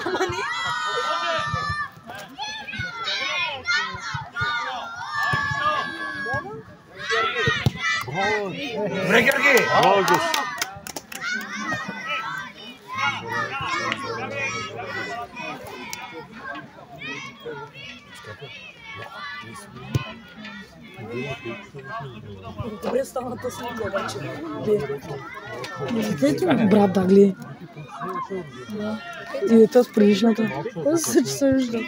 가만히? 브레이크 여기. Добре стана та слика, обаче. Детето брат да гледа. И дето с предишната. Се че се вижда.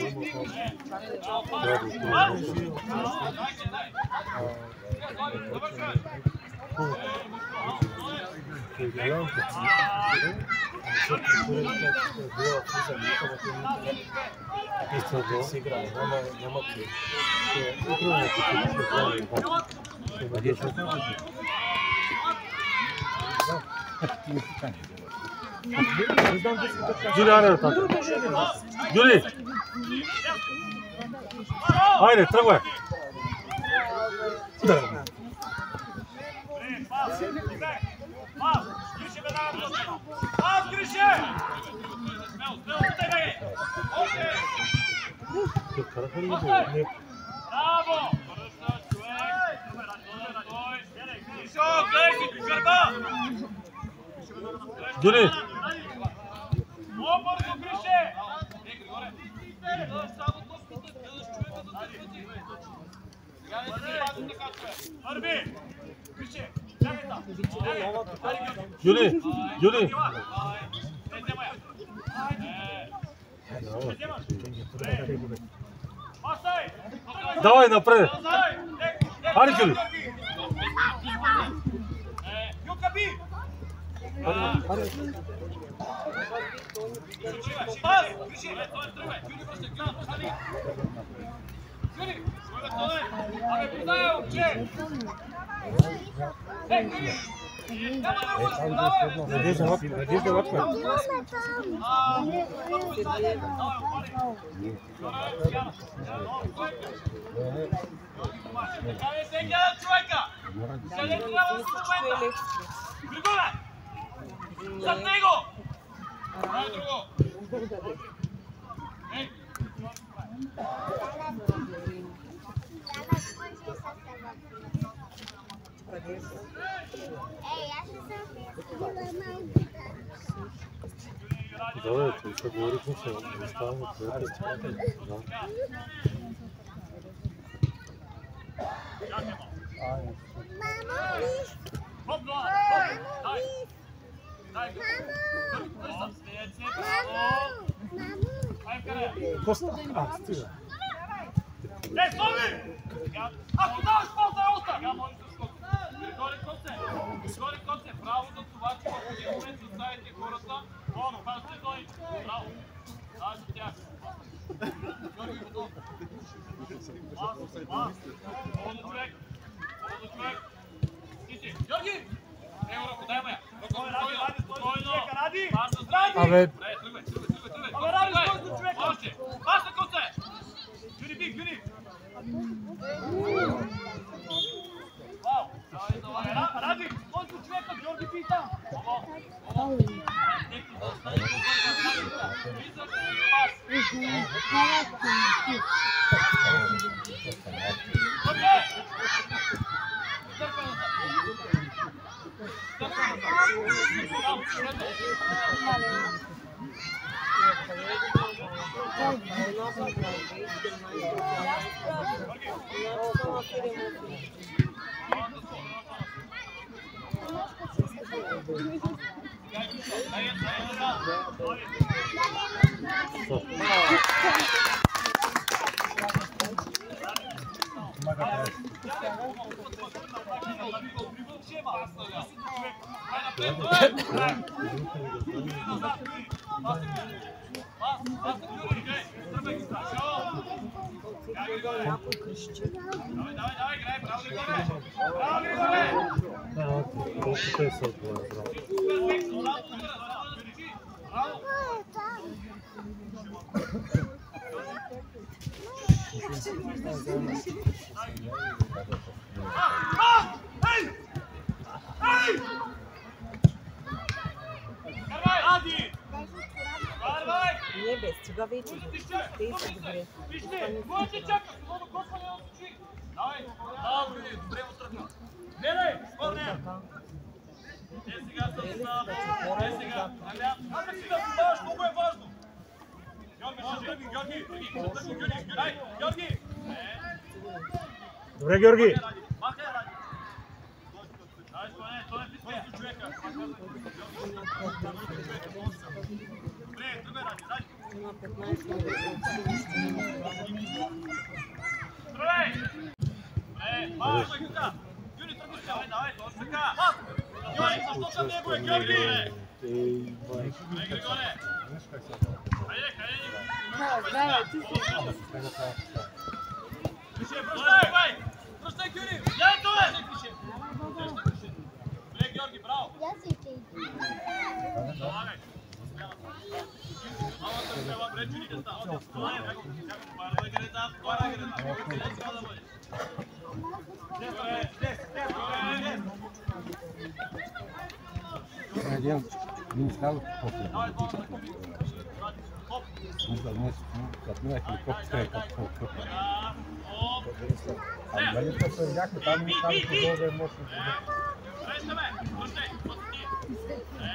Юли, аре, така. Юли! Айде, тръгвай! Юли! Юли! Юли! Давай напред! Ари, Юли! Надежда лапка. Зад него! Прави друго! Давай, ты еще говоришь, что не стану, Коста, стига. Ако даваш полта, оста! Я може да скоча. Григори Коце, право за това, че в един момент заставите хората. Оно, пазите той. Браво. Давай за тях. Георги Годов. Молодо човек. Стити. Георги! Ево, ръко, дай ме. Спокойно. Абе. Тръгвай. Абе, Ради, стой за човека. Още. Пас на Коце. Юри биг, Юри. Вау. Ради, стой за човека. Георги пита. Давай, играй, право Григоре! без сега вече. Те са добре. Вижте, моите чака, много косване на случи. Давай, добре му тръгна. Гледай, спорне! Те сега са те сега. Как си да подаваш, много е важно. Георги! Добре, Георги! Махай, Ради! Давай, спорне, той е писмен за човека. Добре, тръгвай, Ради! Има 15 минути. Здравей! Пас, бе, тука! Юли, тръгни сега, давай, точно така! Пас! Юли, защо съм него е, Георги? Григоре! Хайде, Пише, връщай, бай! Връщай, Гюри! Дай това! Добре, Георги, браво! Не става после. Как не е хеликоптер, а дали то се някакво там не става по-долу е мощно.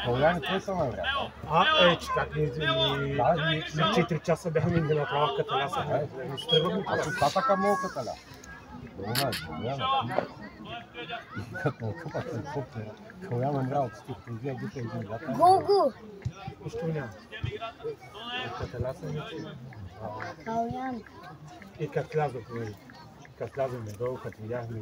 Коляни, кой са на време? Че как не на 4 часа бяхме да направя каталаса. Остатъка мога каталя. Като му къпа хеликоптера, Коляна мря от стих, вие биха един гата. Гого! Нищо няма. Каталаса не че. И как слязохме долу, като видяхме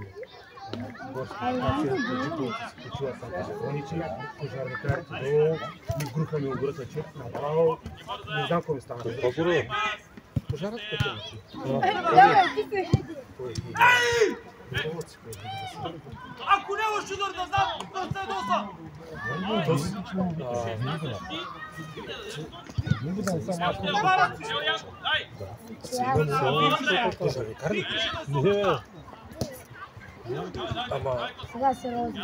горски стация, джиповете се почува са телефоничи, пожарникарите долу, ми грухаме ограта чеп, направо, не знам какво ми стана. Пожарът като Ако нямаш удар да знам, да се доста! Не видам само аз не Сега се рози.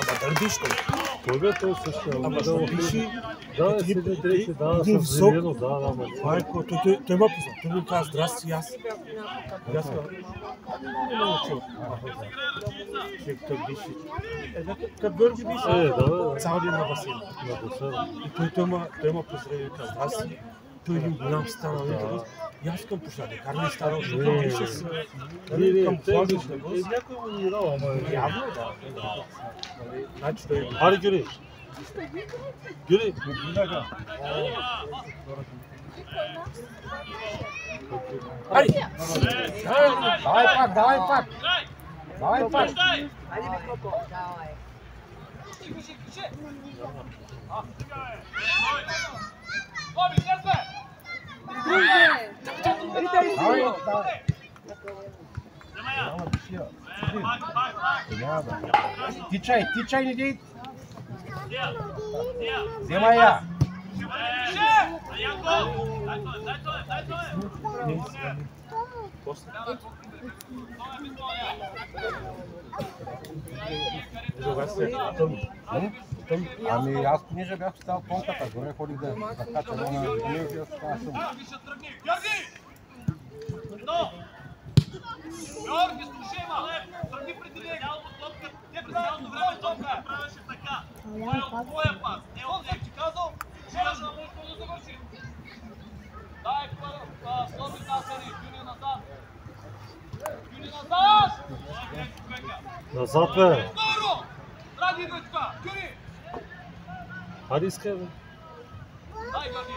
Ама дърдиш ли? Кой бе той също? Ама да опиши, един висок, той ма позна, той ми каза здрасти, аз казвам, човек той биши, като Георги биши, цял ден на басейна. И той ма поздрави и каза здрасти, той един голям станал, и аз към пошаде, карни станал, защото беше с към плагиш на гос. Някой му нирал, ама Явно да. Значи той... Ари, Гюри! Гюри! Ари! Давай пак! Давай пак! Айде, Микропо, давай. Боби, след Давай! Тичай, не дей! Вземай я! Ами аз понеже бях стал тонката, горе ходих да закача на гнев и остава шум. Георги, слушай, мале! Тръгни преди него! Не през цялото време топка! Правеше така! Това е от твоя пас! Не от него! Ти казал? Чуваш на мъжко да завърши! Дай слоби насери! Юни назад! Юни назад! Назад, бе! Здорово! Драги, бе, така! Юни! Ари, искай, бе! Дай, Георги!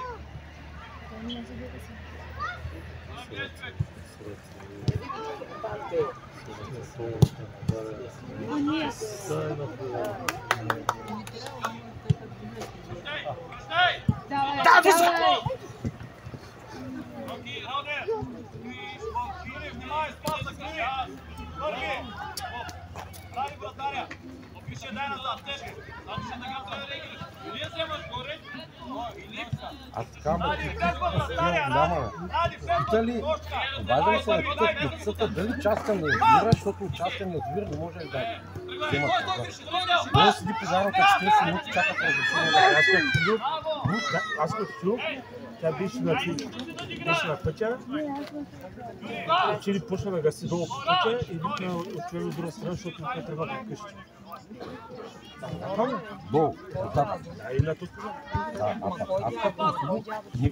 Да, високо! Роки, Роде! Юри, внимай, спаса, крие! Георги! Прави вратаря! ще дай назад тебе. Значи ще така трябва да реагираш. Или вземаш горе, или... Аз така ме Ади, пет пътна, стария, няма. Ади, пет Питали, точка. обаждам се на питат децата дали частен не язовира, защото частен язовир не може да вземат това. Той седи пожарната 40 минути, чакат разрешение да Аз като чух, тя беше на пътя, учили почна да гаси долу по пътя и вика отчуем от друга страна, защото не трябва да къщи. долу, отзад. И на тук. Аз като не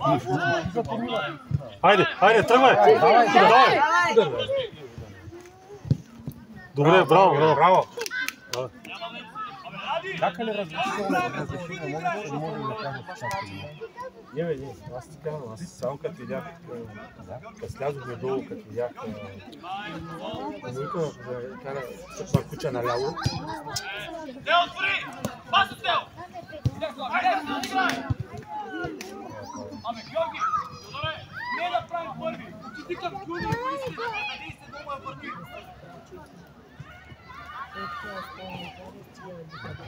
за помила. Хайде, тръгвай! Давай! Добре, браво! Чака ли разрешение, може да кажа частен? Не, аз ти казвам, аз само като видях, като слязохме долу, като видях, вика да кара съпа куча наляво. Тео, спори! Паса, Тео! Айде, играй! Аме, Георги, добре, не да правим първи. Ти тикам Георги, и се дома е върви.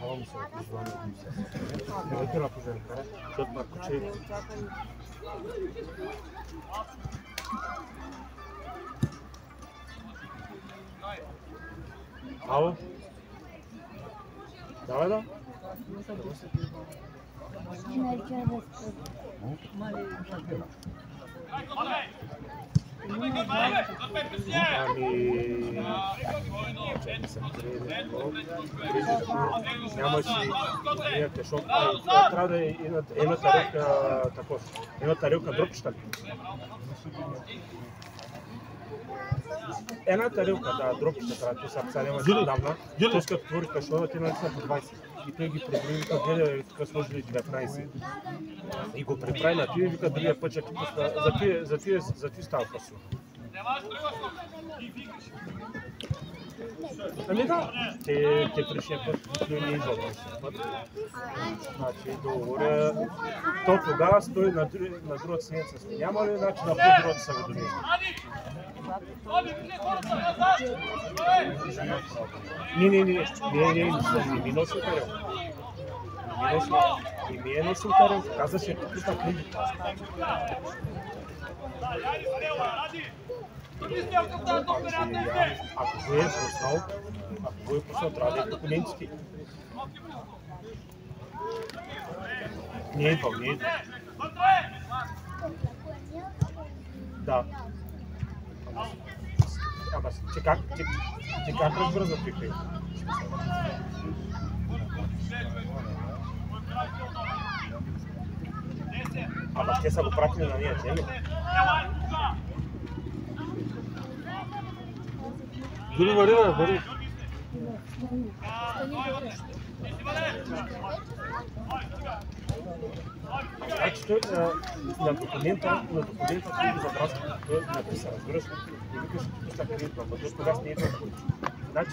Давам се от желание да ми се. Не да пожелям кара, защото на куче. Ало? Давай да. Нямаше някакъв шок. Трябва да е една тарелка такова. Една тарелка дропчета. Една тарелка, да, дропчета трябва. Това са нямаше отдавна. Тоест като твори кашона, те нали са по 20. И той ги преброи, вика, гледа, тук сложили 19. И го преправи на тия и вика, другия път ще пусна. За тия става фасо. Ами да, те предишния път той не изводил. Значи договоря, то тогава стои на другата седмица. Няма ли начин на по-другата са го донесли? Не ми носи тарел. Не ми е носил тарел, казаше тук на книги. Ако го е пуснал, трябва да е документите. Не е идвал. Да. Ама, че как разбира за пикай? Ама те са го пратили на нея, те ли? Вари. Значи той на документа той го забраска, той написа, разбираш, и викаш, че пуска кредитва, но той тогава не е това получи. Значи,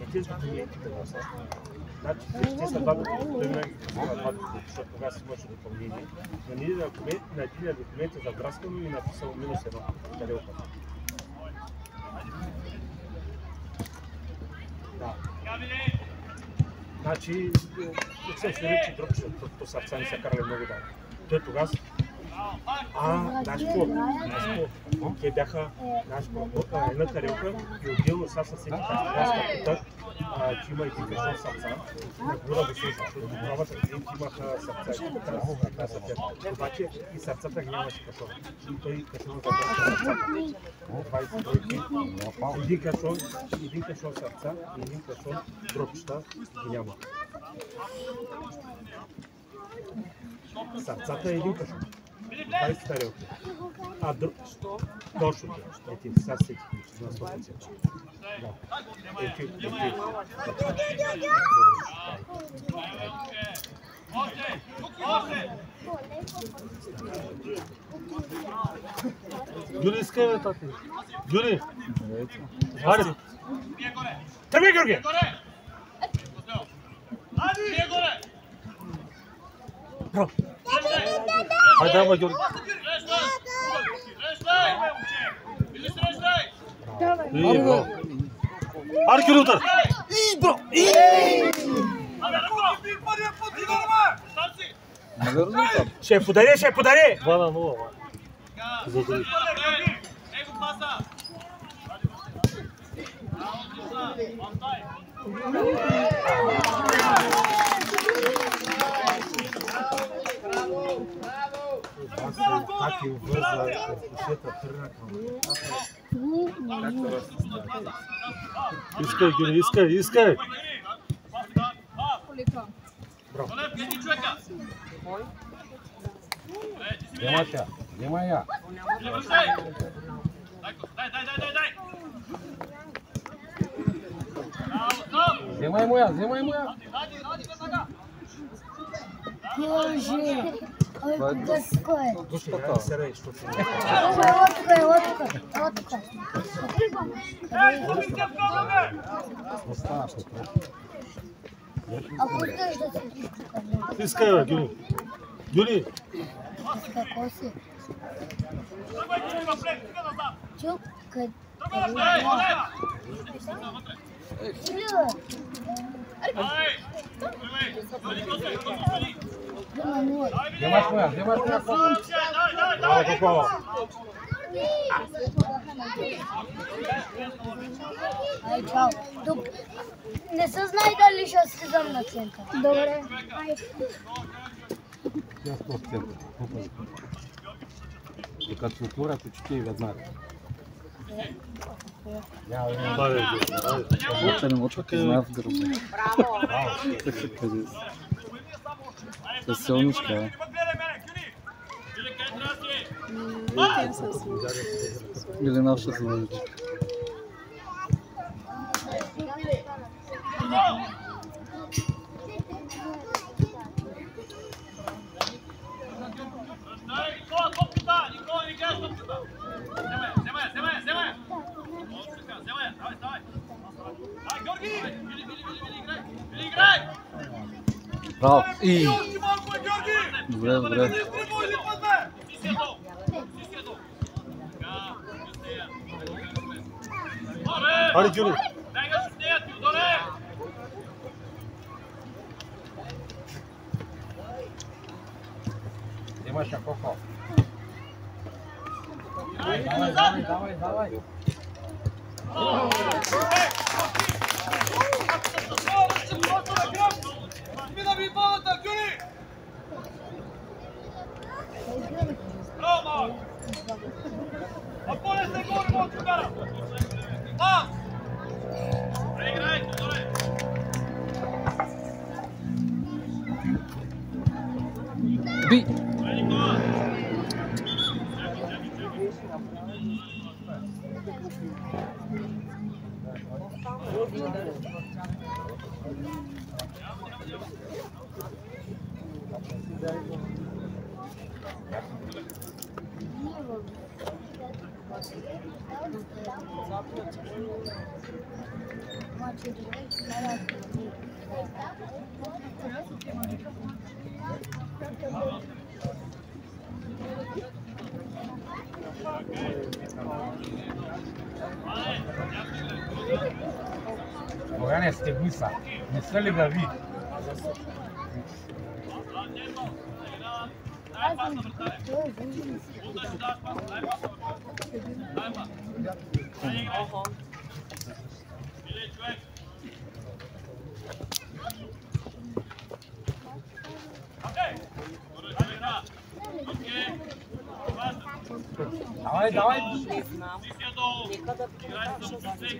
не тези документите да са. Значи, те са два документа, защото тогава си имаше допълнение. На един документ е забраскано и написано минус едно, тарелка. Да. Значи, тук съм се речи друг, защото по сърца не са карали много дани. Той тогава знаеш какво? Те бяха, една тарелка и отделно са съседи питат, че има един кашон сърца. Не говоря да се защото правата клиенти имаха сърца и така сърца. Обаче и сърцата ги нямаше кашон. И той кашон забраска сърцата. 20 бройки, един кашон сърца и един кашон дропчета ги няма. Сърцата е един кашон. 20 тарелки. Точно. Ети, сега всеки на 100%. Да. Ети. Гюли, искай бе, тати. Гюли! Хайде! Тръгвай, Георги! Бро! Хайде, ама, Георги! Бро! Хайде, Гюли, утър! Ще подари, ще подари! 2-0. Задали. Как е върза кушета тръгна. Искай, Гюни, искай! Вземай я. Вземай моя. Боже! Ой, куда такое? Слушай, сарай, что ты? Вот такое. Остава. А куда же ты? Искай, Гюни. Гюни! Какой си? Чука. Вземаш моя. Браво, Коко! Ай, чао. Тук не се знае дали ще слизам на център. Добре. Я в център. Докато се отворят очите и веднага. Работа не мочва, къде знае в гърба. Това е силничка. Или наша задача. Браво! И... Добре. Ари, Гюни! Вземаш я, Коко. Давай. Би! Богдане, стегни са. Не са ли да ви? Давай. Не знам. Нека да приготвя, що знаеш, че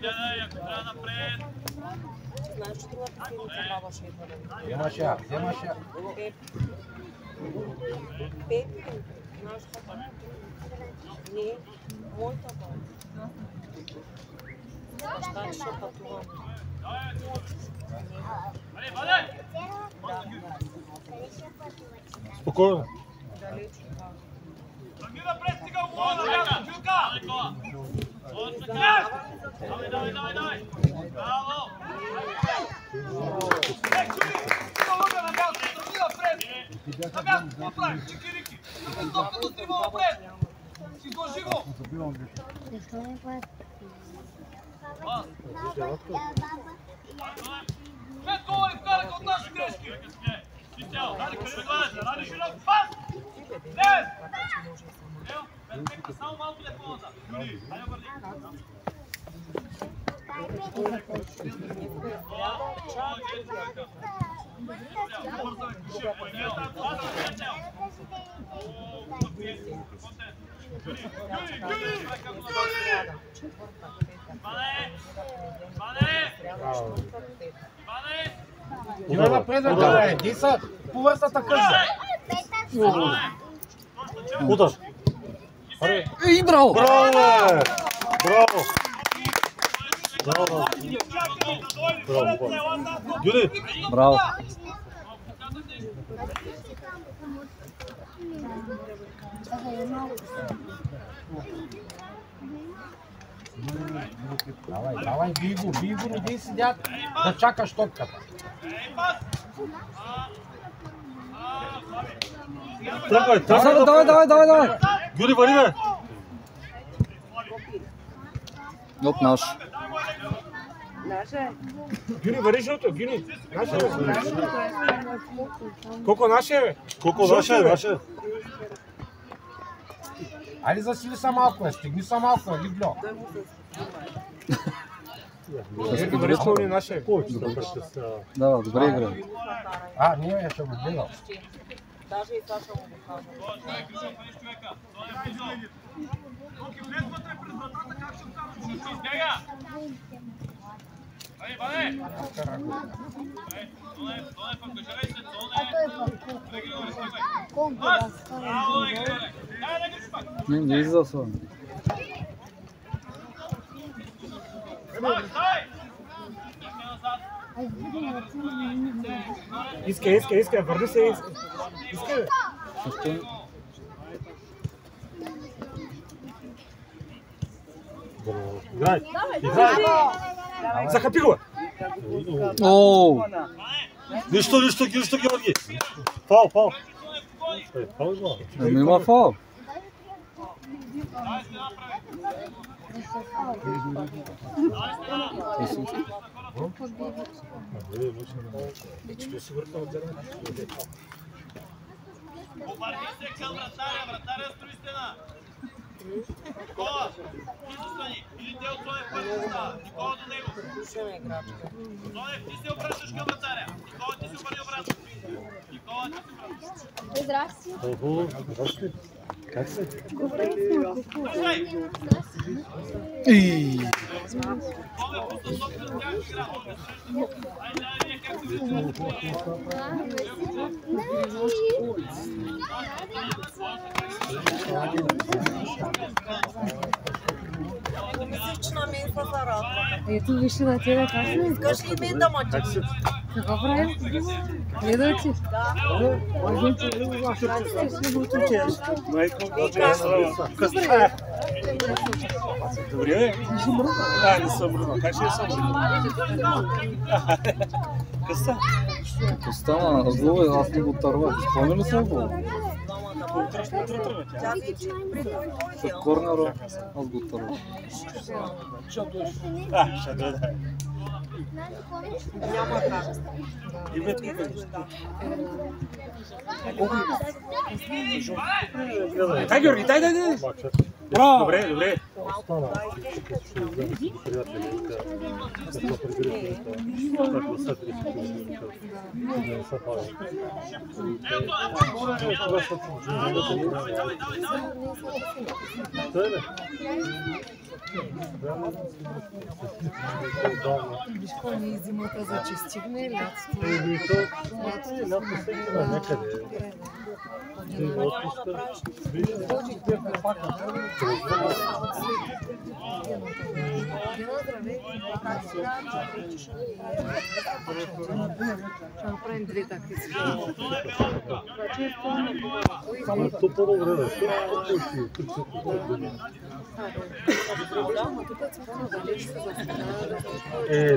другата седмица баба ще идва. Вземаш я. Пепи, нашата баба. Не, моята баба. Баща ще пътувам. Спокойно. Далеч от баба. Давай! Браво! Защо не правят? Горе, вкарай от наши грешки! Чистял, дай кръглазя, ради широк пас! Днес! Ево, перфектно, само малко леко назад. Юли, хайде върни. Има напред, бе, Диса, по върстата къща. Удар. И браво! Браво, бе! Браво! Браво! Браво! Юли! Браво! Давай, бий го, не бий седят да чакаш топката. Тръгвай! Давай! Юли, вали, бе! От наш. Гюни, вари жълто, Гюни. Наше бе. Колко наше бе? Колко наше? Айде засили са малко, стигни са малко, Либло. Гюни, вари пълни наше. Да, добре игра. Ние я ще го гледал. Даже и Саша му го казва. Колко да стане? Не излиза с вами. Иска, върни се, иска бе. Играй! Захапи го! Ооо! Нищо, Георги! Фал! Фал има. Има фал. Обърни се към вратаря строи стена. Никола, ти застани. Или те от Сонев първи застава. Никола до него. Сонев, ти се обръщаш към вратаря. Никола, ти се обърни обратно. Здрасти. Здрасти. Как се? Мислиш, че на мен се зарадва. Ето вижте на тебе как се. Искаш ли мен да мъчиш? Какво правим? Гледай ти. Добре, не съм мръднал. Как ще съм мръднал? Къста? Къста на Азлова, аз не го тървах. Спомня ли съм го? От корнера аз го тървах. Ще дойда. Няма как. Име тук е. Дай, Георги, дай! Браво! Добре. Остана. Приятели. Tako sad ne sa pa. Виж какво ни зимата зачистихме, лятото. Лято сега някъде. Отпуска. Ще направим две такива. Само то по-добре да се.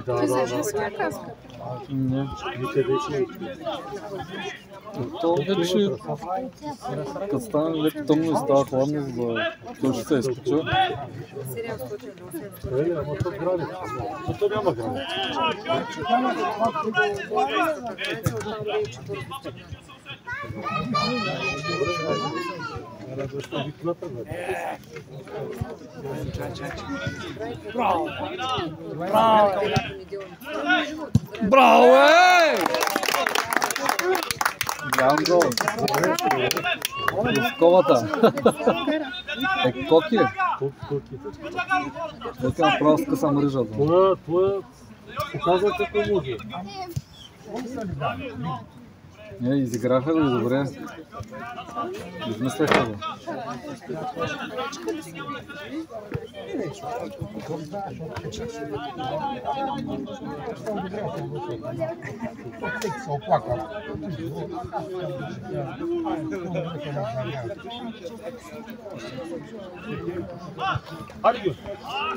Да. Ти се каска. Не. Никъде. То вече, като стане леко тъмно и става хладно, за да той ще се изпече. 700. Ама то градус. Но то няма градус. Браво, Голям гол. Ловковата. Коки. Ето направо скъса мрежа. Това показва какво може. Изиграха го добре. Измисляха го.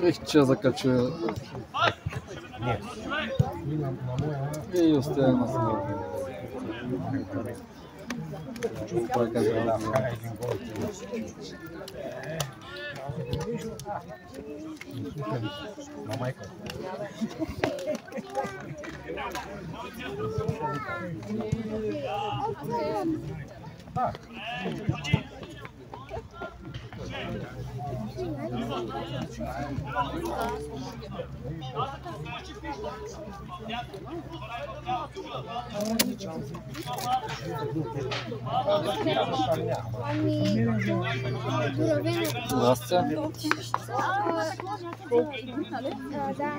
Ех, че закача. И оставя на смърт. Здравствуйте. Да.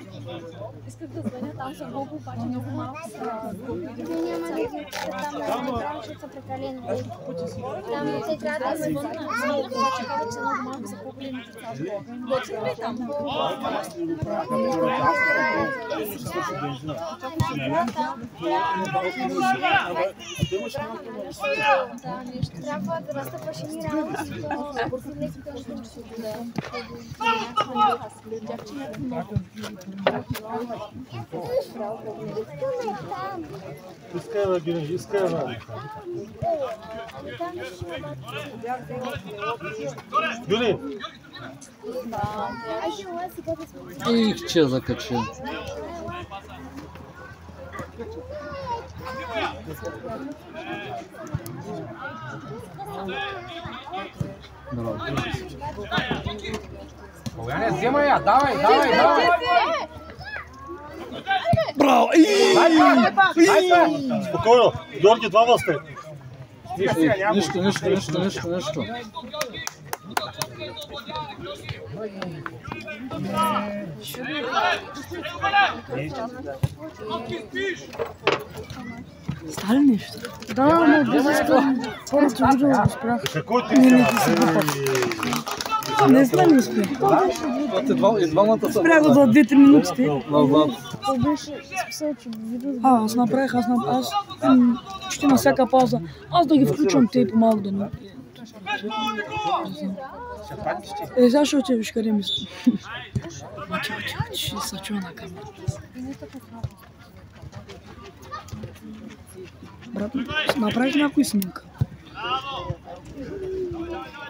Исках да звъня, там са много, обаче много малко са. Няма да там са прекалено. Там те трябва да звънна, обаче казват, че много малко са по-големи деца. Готвим ли там? Да, нещо. Трябва да разтъпаш и рано. Искай, Георги, искай. Юли! Их, че закачи. Браво. Вземай я, давай! Браво! Спокойно! Георги, двама сте! Нищо. Стали нещо? Да, но без искам. Хората видео го спрях. Какво ти става? Не знам, не спрях. Спрях го за 2-3 минутите. То беше списал, че видео... Аз направих, ще на всяка пауза. Аз да ги включвам те и по-малко да не... Сега ще отиваш къде мисля. Тихо, ще се чува на камера. Брат, направих някой снимка.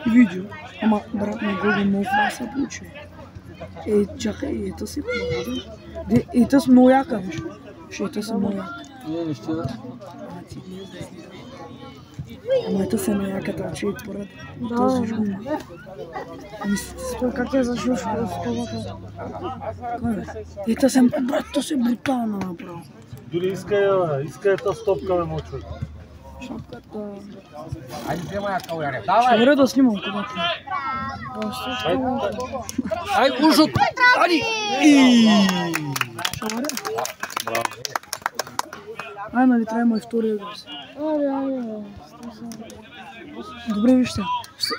И видео. Ама, брат, на Google много това се получи. Чакай, ето си хубаво. Ето си много яка, виж. Ето си много яка. Не ще да. Ама ето се на яката, че и поред. Този жгума. Как я зашил в колата? Ето се, брат, то се брутално направо. Дори искай тази стопка, бе, мой човек. Шапката... Айде, вземай я, Калуяре, Ще давай! въря да снимам когато. Ай, ужот! Ади! Ще въря. Ай, нали трябва има и втория газ. Добре, вижте.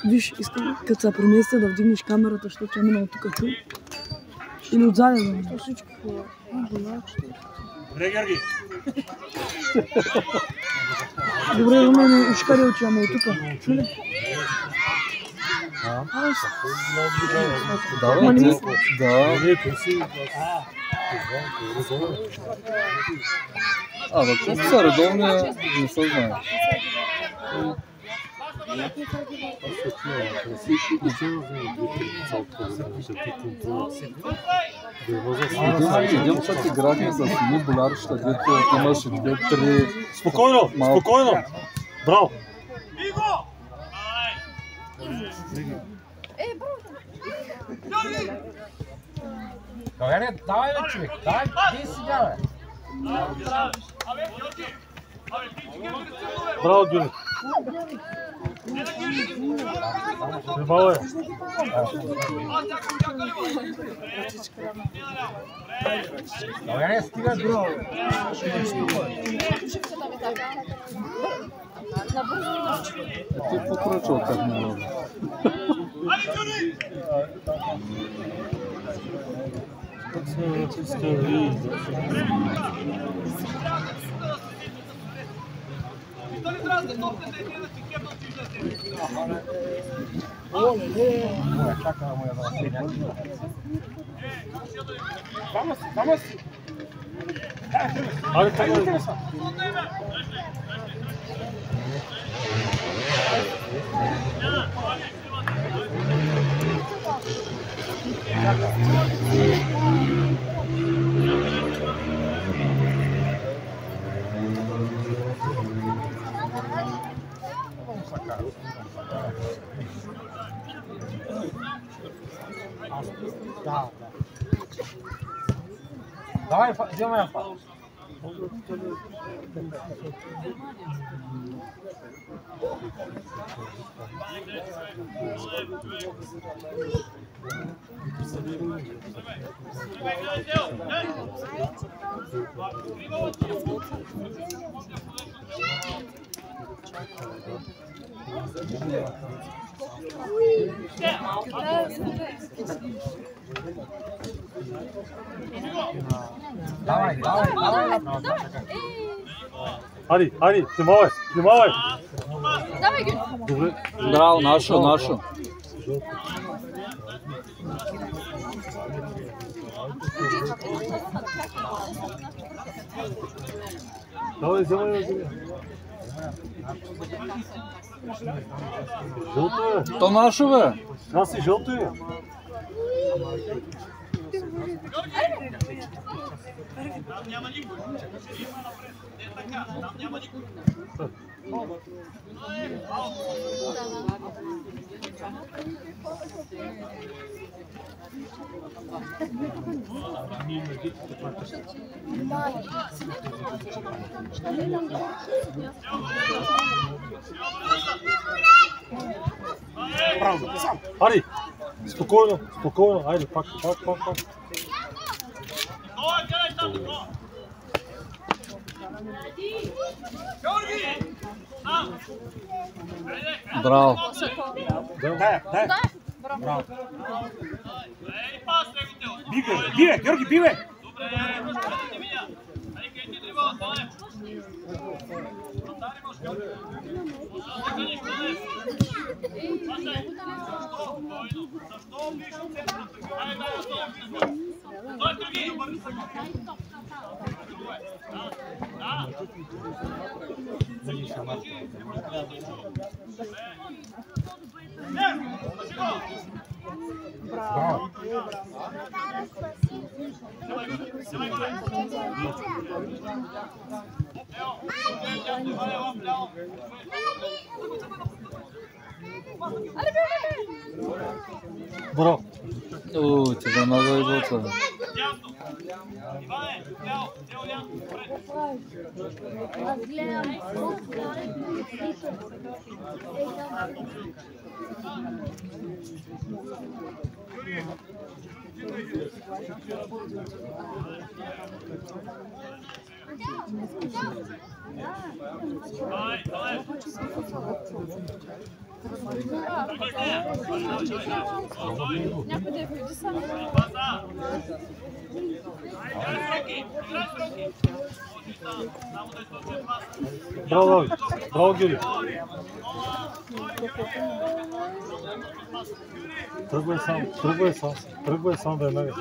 Виж, искам като се преместя да вдигнеш камерата, защото е минал тук чу. Или отзади да ми. Това всичко хубаво. Добре, Георги. Добре, у мен ушкари очи, ама и тук. Чули? Давай, ти, да. Да колко са редовни, не се знае. Един път играхме с едни болярища, дето имаше 2-3... Спокойно, спокойно! Браво! Давай бе, човек, давай, ти сега, бе. Браво, Гюни! Браво, е! Давай, стига, бро. Ти покръчал как не може. Давай, вземай я фал. Давай, давай, давай. Ари, Ари, внимавай, внимавай! Давай, Гюни. Добре. Браво, нашо. Давай, вземай. Жълто е. То нашо, бе. Аз и жълто е. Там няма никой. Има напред. Не така, там няма никой. Ари, спокойно, айде, пак. Браво. Бие, Георги, бие! Браво. Браво. О, ти да нога и боца. Аз гледам. Някой да е преди са. Браво, браво, Гюри. Тръгвай сам веднага.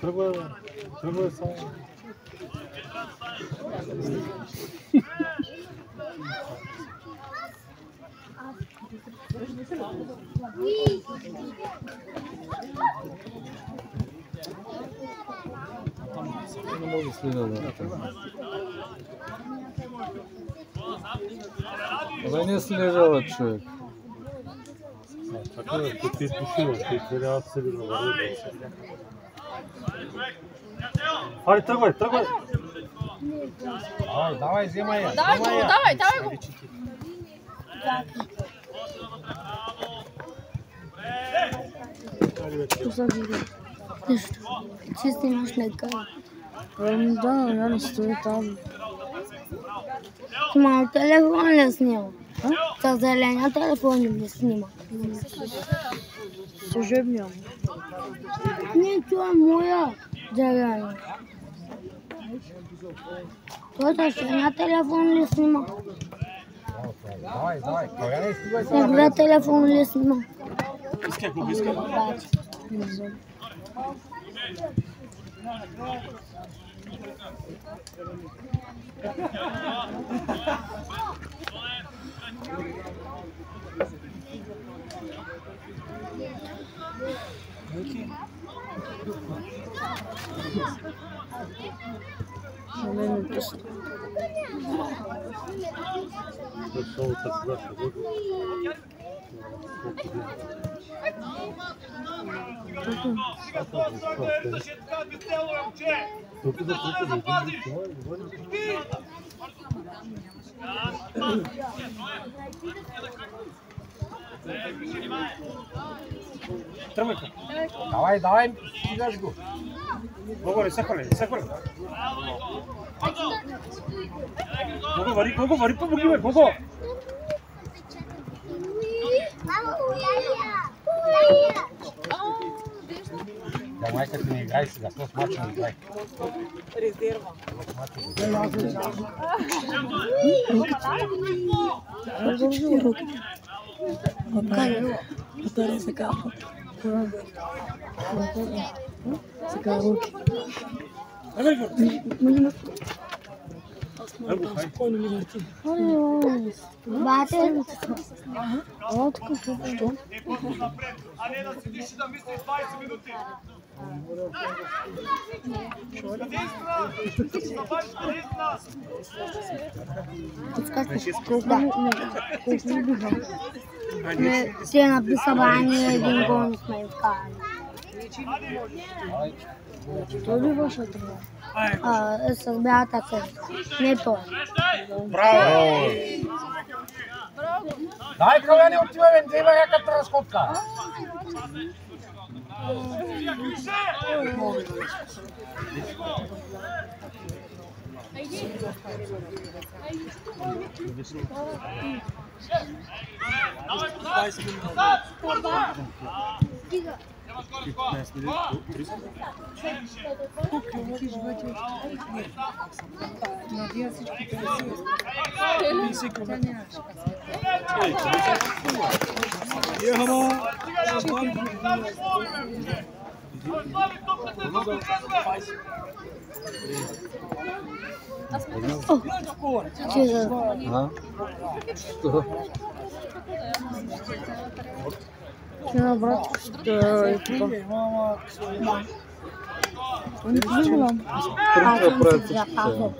Тръгвай сам. Не мога да следа да. Абе не слежава човек. Така да те изпушива, те трябва да се да върви. Аре, тръгвай! Давай, вземай я. Давай го! Чисто имаш нека. Да, не стои там. Мал телефон ли снимал? С зеления телефон ли снима? Служебния. Не, това е моя зеления. Той с зеления телефон ли снима? Давай. Кога не стигай С зеления телефон ли снима? Искай. Не знам. Давай, стигаш го. Бого, сахвали. Бого, вари, помоги ме, Бого! Да, майката не играй сега, с мачо не играй. Резерва. Отваря сега. Сега руки. Спокойно ми върти. Бате. Не по-напред, а не да седиш и да мислиш 20 минути. Те написа бани, един гол не сме вкарали. Той ли ваша това? С бялата къща. Не той. Браво! Дай, кога не отива, взема някакъв разходка. Че брат, е това. Он не е голям. Аз съм си запазил.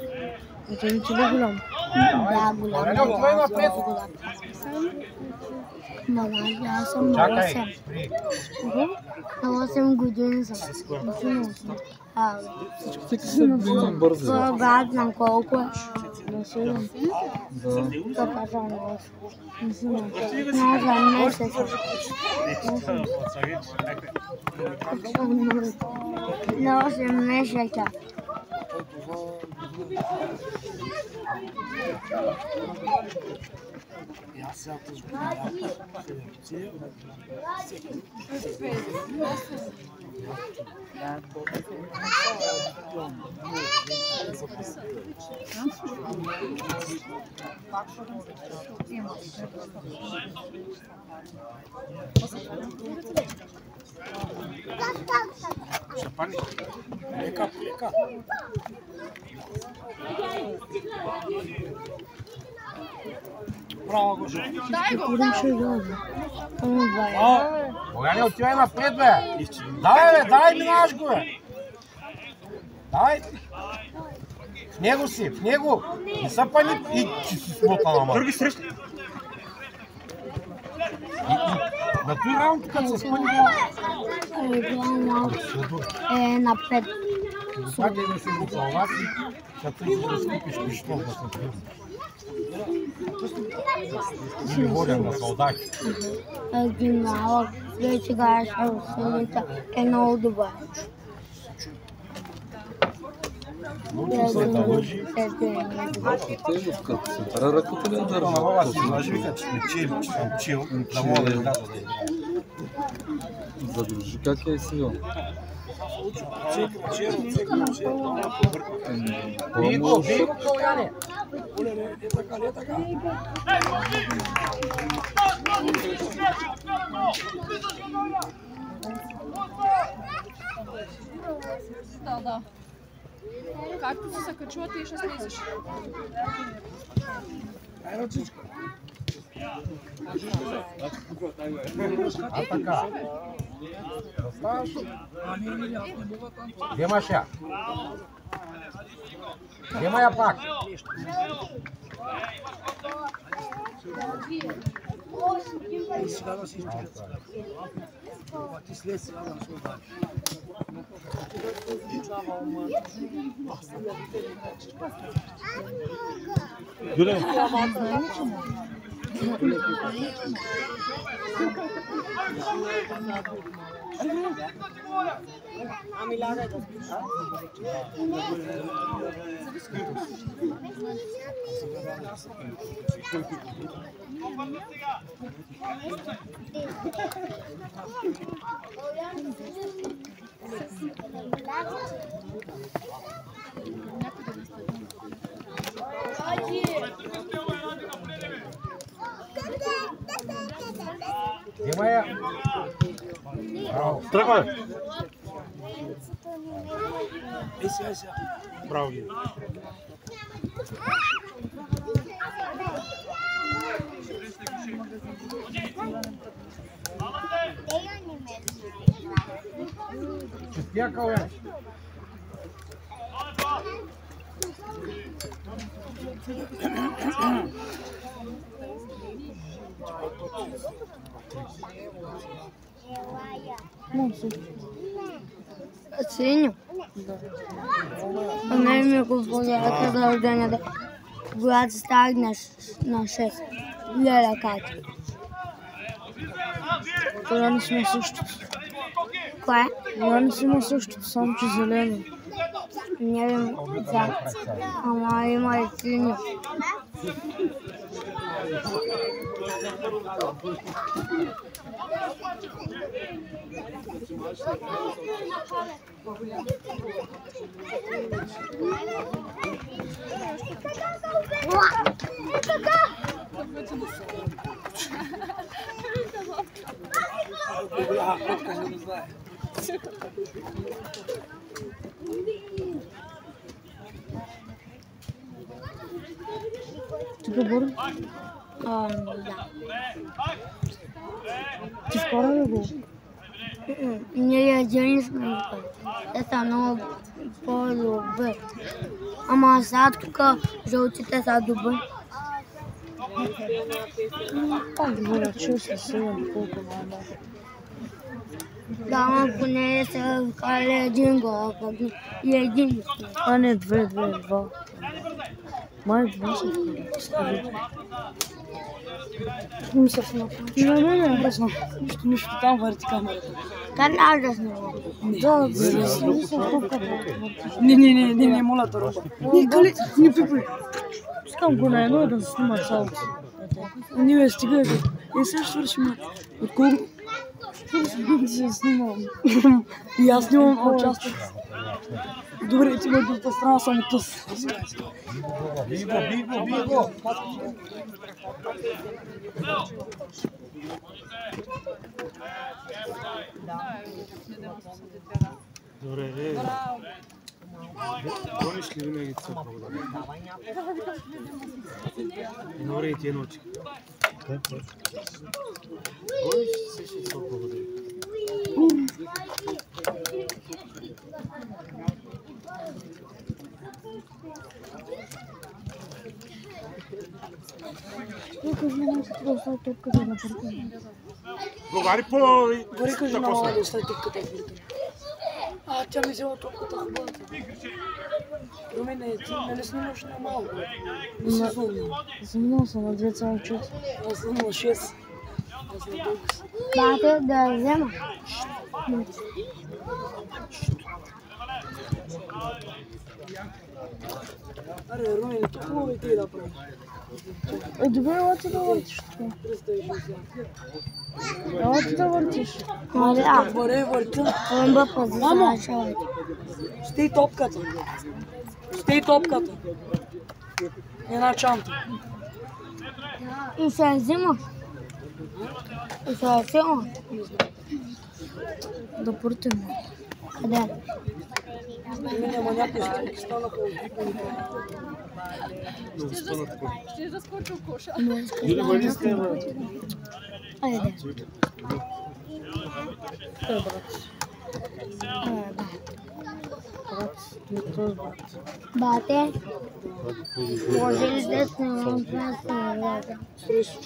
Той не е голям. Да, голям. Мама, аз съм на 8. На 8 години съм. Всеки се движи бързо. Това брат на колко е? На 7. Да. Това казва на 8. На 8 месеца. На 8 месеца. Будем ще играть. Богане, отивай напред, бе! Давай, минаш го, бе! Давай! В него си, в него! Не са пани и че си смота на мър. Други срещи! На той раунд, като се спъни го... на 5. Свади да се го салваси, като си да скупиш пиштол да се приема. Или воден на солдати. Един малък, вече играеш в селица, е много добър. Научим се да лъжи. Като се пара ръката ли да държа? Това си лъжи, вика, че сме чил, че съм чил, да мога да изляза да играя. Задружи как е сила. Бий го, Каляне! Да. Както се закачувате и ще слизаш. А така. Заставаш? Вземаш я. Взема я пак. Юле, Взема я. тръгвай! Браво ги! Честия, Каляне. Синьо? Не ми го подаряха за рождения, когато стагнеш на 6. Леля Кати. Това не сме същото. Кое? Това не сме същото, само че зелено. Не вим, да. Ама има и синьо. Ти добър? Да. Ти вкара ли го? Ние ядени сме. Те са много по-добри. Ама сега тук жълтите са добри. Пак добре, че се силен колко мама. Да, ама поне са вкарали един гол, пък и един. А не, два. Май два са вкарали. Не мисля се направи. Не, бръсна. Нищо, там върти камерата. Там няма да снимам. Да, не, моля да роба. Не пипай. Пускам го на едно да се снима цялото. Не, стига. Сега ще свършим. Отколко? Ще снимам. И аз снимам участък. Добре, ти ме другата страна само тъс. Биго! Добре, гониш ли винаги църква? Добре, и тия ночи. Гониш ли си църква? Говори по... Говори кажи на мама да остави топката в върта. Тя ми взела топката хубавата. Румене, ти нали снимаш на малко? Не си зумнал. Снимал съм на 2,4. Аз съм на 6. Аз на дълго си. Бате, да взема. Аре, Румене, тук хубаво и ти да правиш. Добре, ела ти да въртиш. 360. Ела ти да въртиш. Добре, въртя. Мамо! Стей топката. Стей топката. Една чанта. И се взима. И се взима. Да портим. Къде? Няма някои стенки станаха от Ще заскочи в коша. Юли, бъди с теб. Айде. Бате, може ли да снимам това?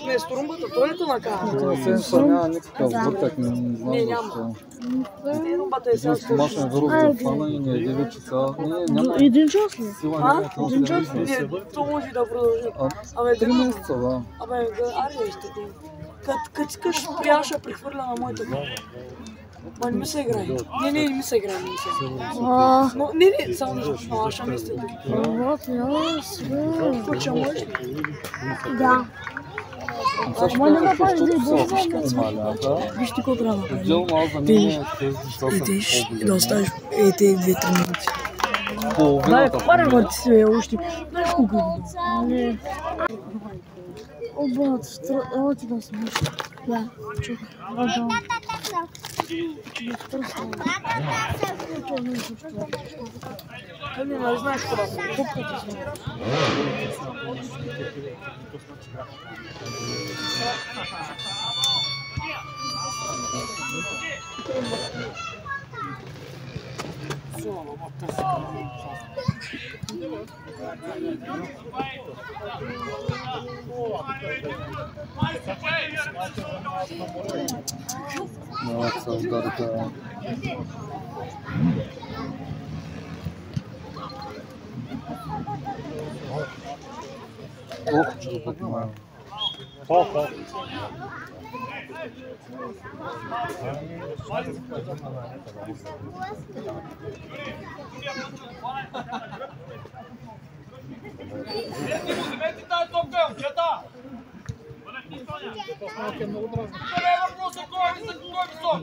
Не, с турумбата, той ли те накара? Седмица няма никакъв въртък, не знам Не, няма. защо. Турумбата е сега с Мачен вирус да фана и не е девичица. Няма Един час ли? сила, няма Един час? Не, то може да продължи. Абе, 3 месеца, да. Абе, аре, ще ти. Като искаш, прияша прехвърля на моята глава. Ма не ми се играе. Не ми се играе, не ми се играе. Но, не, само нещо, аз ще мисля. Вот, ясно. Куча, можеш ли? Да. Ама не направиш да идва. Виж ти какво трябва да направиш. Отделно аз за мен тези Идеш и да оставиш тези 2-3 минути. Дай, половината. парема ти се още. Знаеш колко е? Обаче, ела ти да смеш. Да, чух. Да. Къде не знаеш кога са? Топката си. Няма да се ударите. Ох, че да поднимавам. Вземете тази топка, момчета! Къде е въпросът, кой е висок, кой е висок?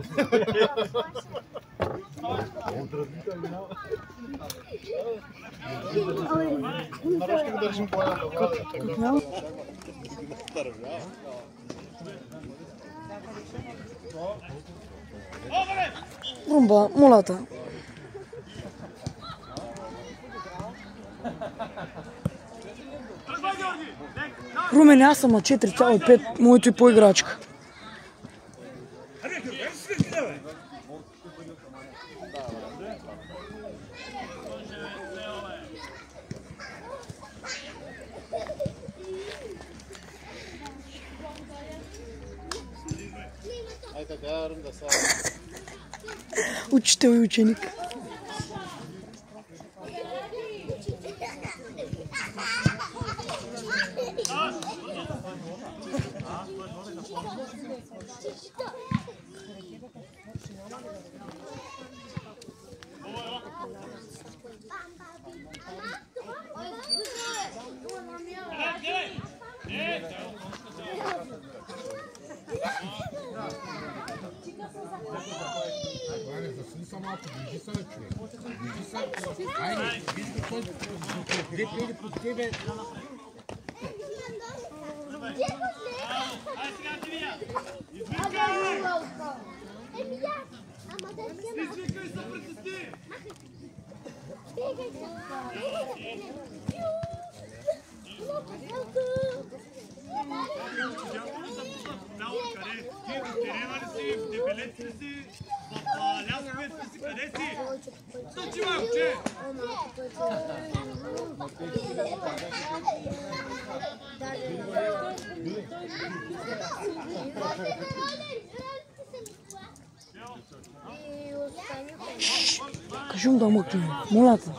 Нарочно го държим по-едно. Румба, молата. Румен, аз съм на 4,5, моето и по-играчка. Учител и ученик. са малко, движи са, човек. Движи са. Айде, виж го той, две пели под тебе. Извикай се притисни! Къде си? Стъчи, мамче! Кажи му да мъкне, моля те.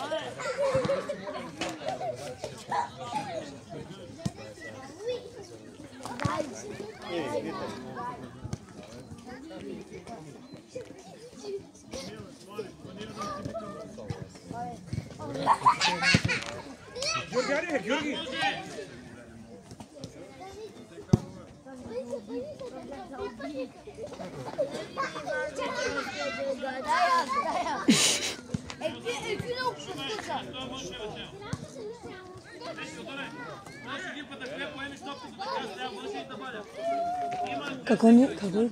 Георги! Какво ни? Какво ни?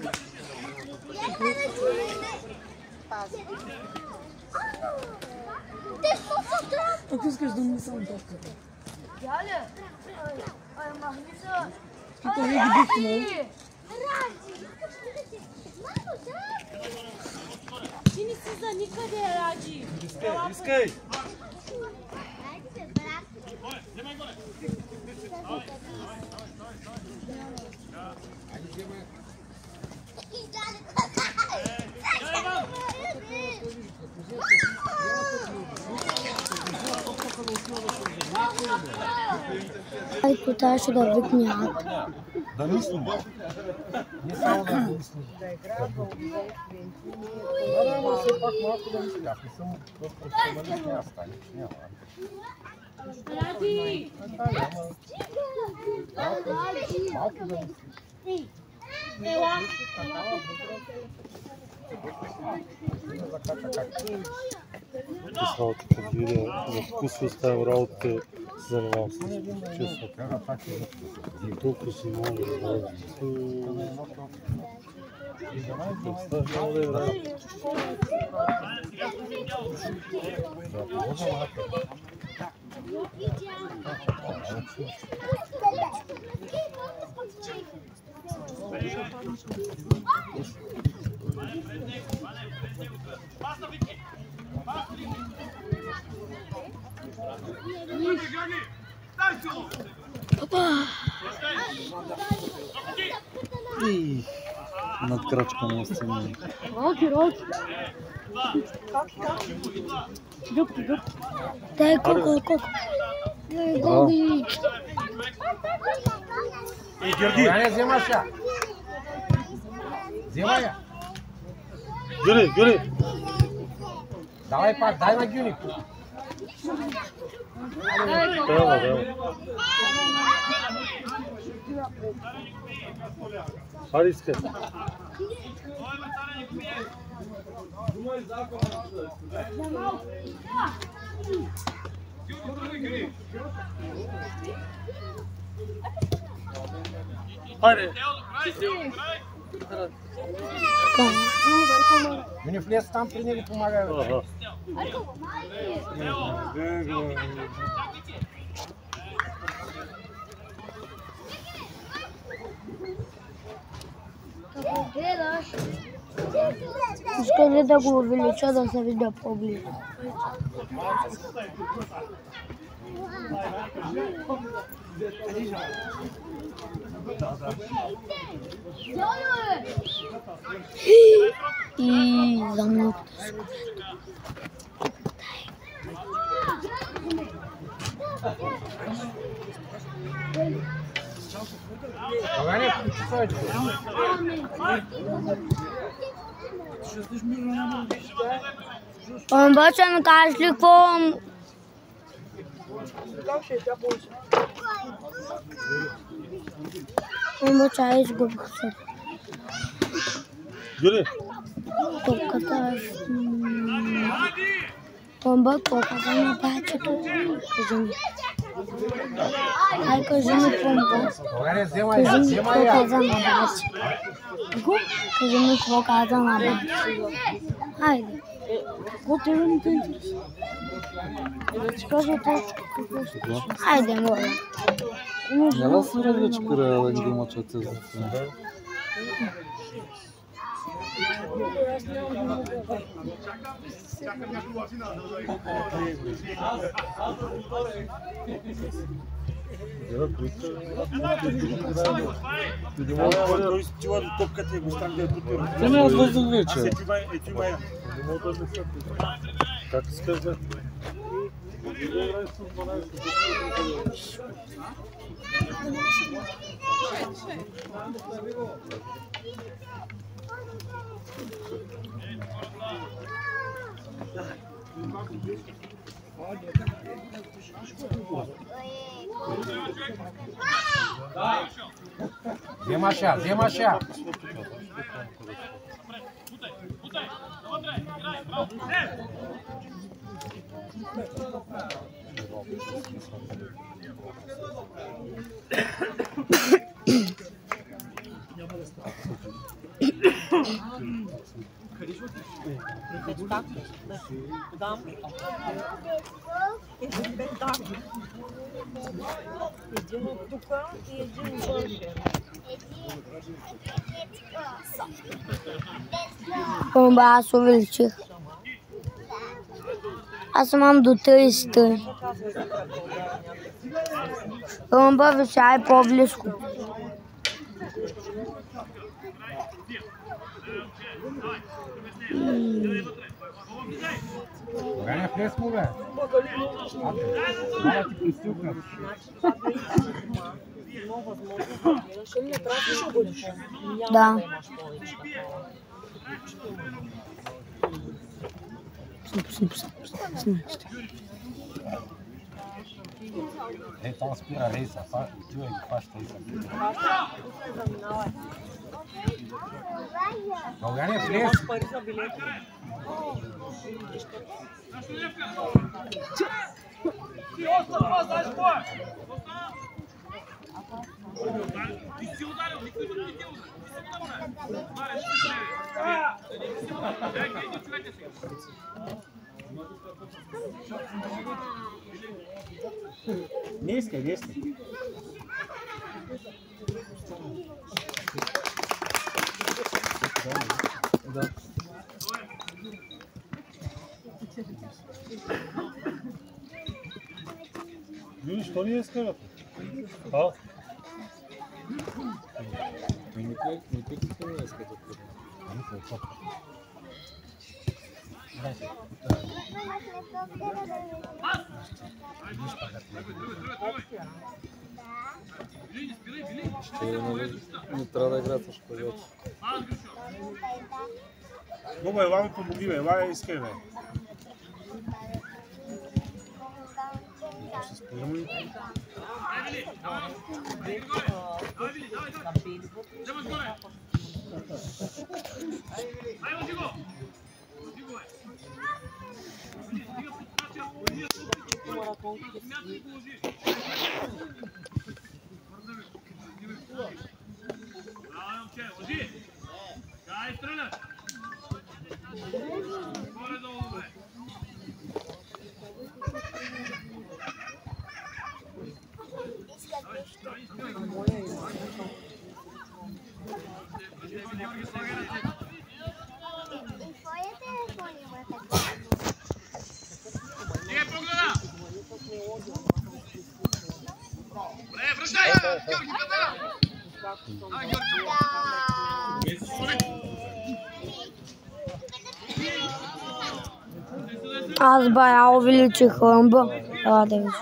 Ако искаш да ми само топка. Ти това не ги бихме. Ти не си за никъде, Раджи. Искай! Айко трябваше да викне Ак. Да мислим. Не само да мислим. Ама все пак малко да мисля. Аз не съм в професионалист, няма стане. Ради! Малко да мислим. Ела! С работата видя, за вкус оставям работата, се занимавам с чувство. И толкова си много да представя да е работа. И надкрачка на сцена. Роки. Дупки. Дай колко. Гоги. Георги! Не вземаш я. Вземай я. Гюри! Давай пак, дай на Гюни. Да. Хайде искай. Хайде. Гюни влез там при него, помагай. Като гледаш, искаш ли да го увелича да се видя по-близо? И замнута. Обаче ми кажеш ли какво? Обаче изгубих се. Гюри! топката Помба, топката на бачето. Ай, кажи ми Помба. Кажи ми какво каза на баче. Кажи ми какво каза на баче. Хайде. Какво тебе не те интересува? Да ти кажа точка какво ще кажа. Хайде, моля. Няма се радва, че карала ги мъчат тези деца. Те не отвъздах вече. Как се казва? Взема ша. Един от тук и един бършер. Помба, аз увеличих. Аз имам до 30. Помба, висяй по-близко. Ганя флеско, бе. Мала ти пристилка. Да. Там спира рейса, отива и ги хваща и са. Ганя флес. Ти оста това, знаеш какво е? Ти си ударил, никой друг не ти ударил. Ти си ударил. Ударил, ще се леви. Ти си ударил. Дай, иди човека сега. Не искай, не искай. Да. Юли, що ни искат? А? Никой не иска да пише. Не трябва да играят с шпагат. Боба, ела ми помоги, бе, ела я искай, бе. Ще се спорим ли? Аз бая увеличих лъмба. Ела да виж.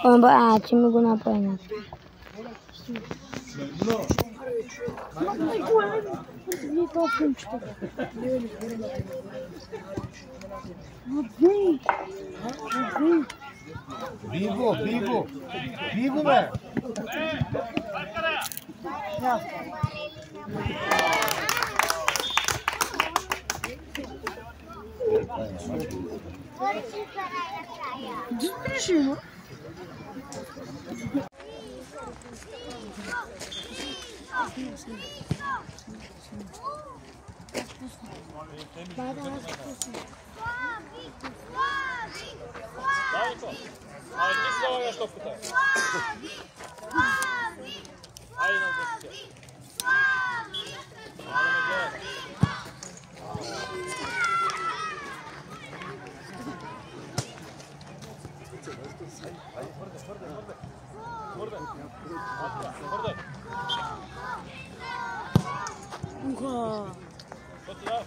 Лъмба, ти ми го направи. Бибо, Бибо! Бибо, бе! Диши, Давико, айде ти слава я що питай. Айде на десетия. Айде ме гледай. Твърде. Що ти дава?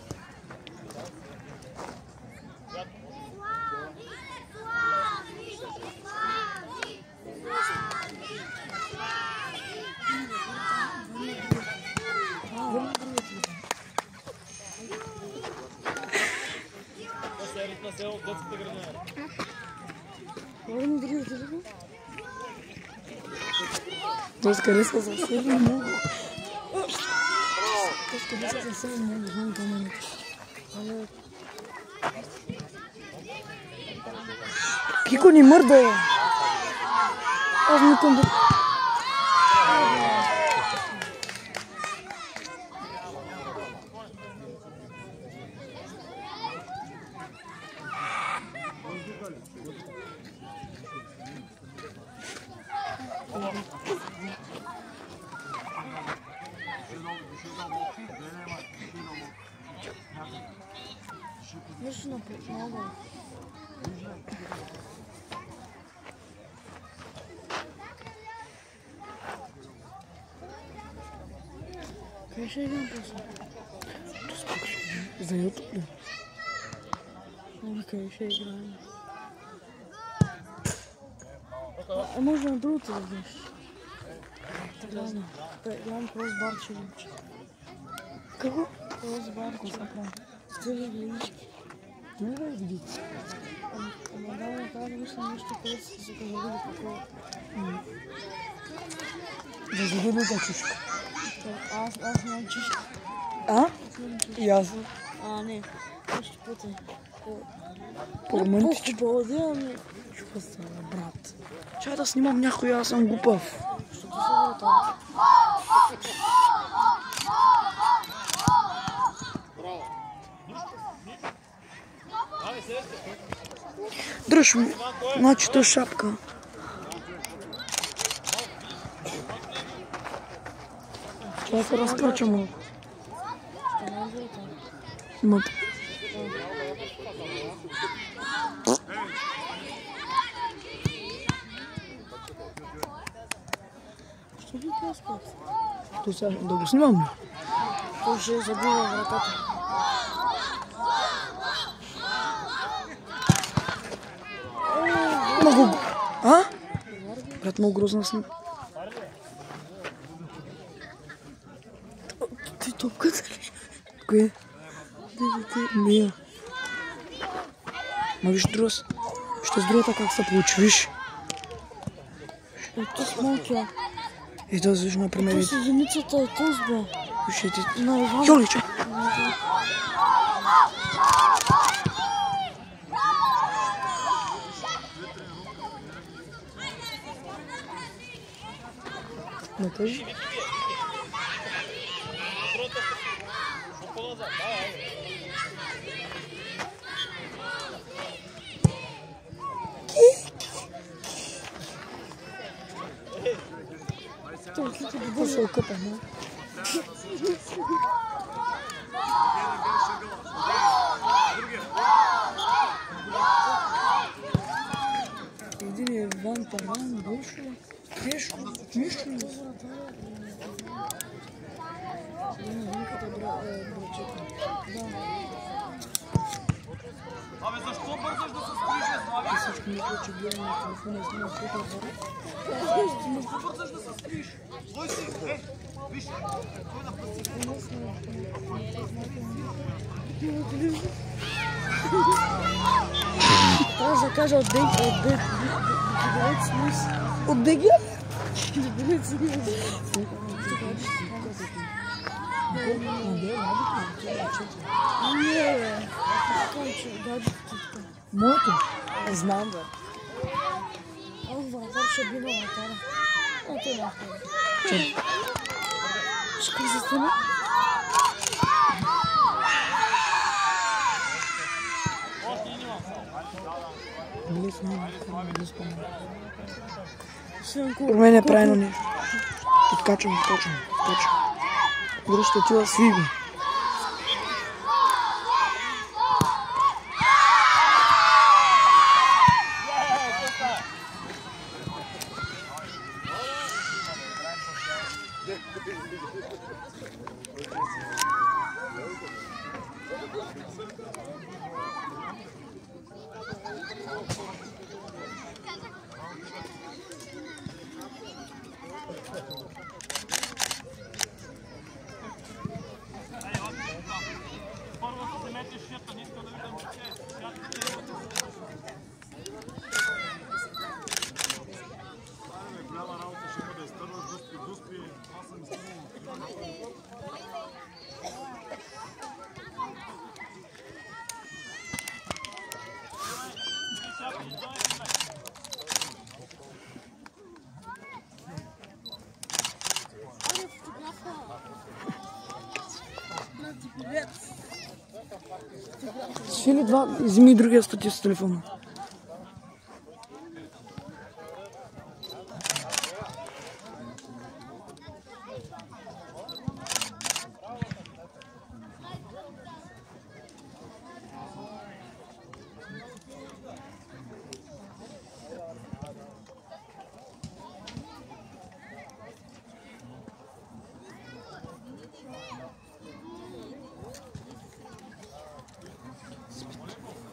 Това е ритна село в детската градина. Той скорее са съвсем много. Той скорее са съвсем много, знам камъни. Кико ни мърда! Аз не към да... Нещо напред много. Къде ще играм после? За YouTube ли? Къде ще играем? А може на другото да видиш? Гледам кросбар челендж. Какво? Кросбар, какво се прави? Стили гледички. Не да видите. Ама да, не трябва да мисля нещо, което се заказали какво. Да загиби да чушка. Аз нямам чушка. А? И аз. Не. Нещо пъти. По-романтично. По-романтично. Чупа се, брат. Чай да снимам някой, аз съм глупав. Защото се бъде там. Дръж ми, начето шапка. Това се разкача малко. Имате. Що ви пляскате? То сега да го снимам ли? То ще забива вратата. Много... А? Брат, много грозна снима. Ти топката ли? Кое? Не. Ма виж друга... Ще с другата как се получи, виж. Ето смалкия. Ето, виж, например... Ето си зеницата е този, бе. Виж, ето... Йоли, чай! Не кажи. Това се окъпа, не? Един е Ван Паран, Гошо, Пешо, Мишо. Абе, защо бързаш да се скрижеш, Слави? Всички мисля, че гледам на телефона и снимам супер бързо. Защо бързаш да се скрижеш? Стой си, виж, той на пъти. Трябва да кажа от Дегия? Не, бе. Моето? Не знам, бе. Вратар ще би на вратара. Ето да. Ще се стане? При мен е правилно нещо. Откачвам. Връща тила с Виго. Свили два, вземи другия статив с телефона.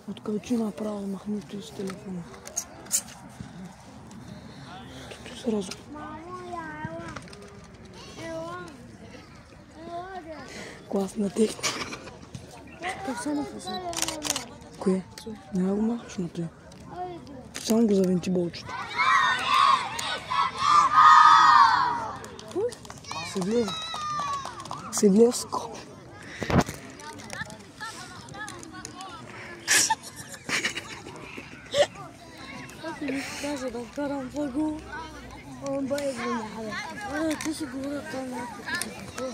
Откачи направо, махнато с телефона. Тут сразу. Класна техника. Как само фасад? Кое? Няма го махаш на той. Само го завинти болчето. Седлев скоп. Даже да вкарам въгъл, он бъде гледа. Ти си говоря това някакво.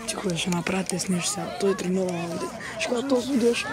Че кое ще направя, те снеш сега. Той тренира. Ще когато този видео ще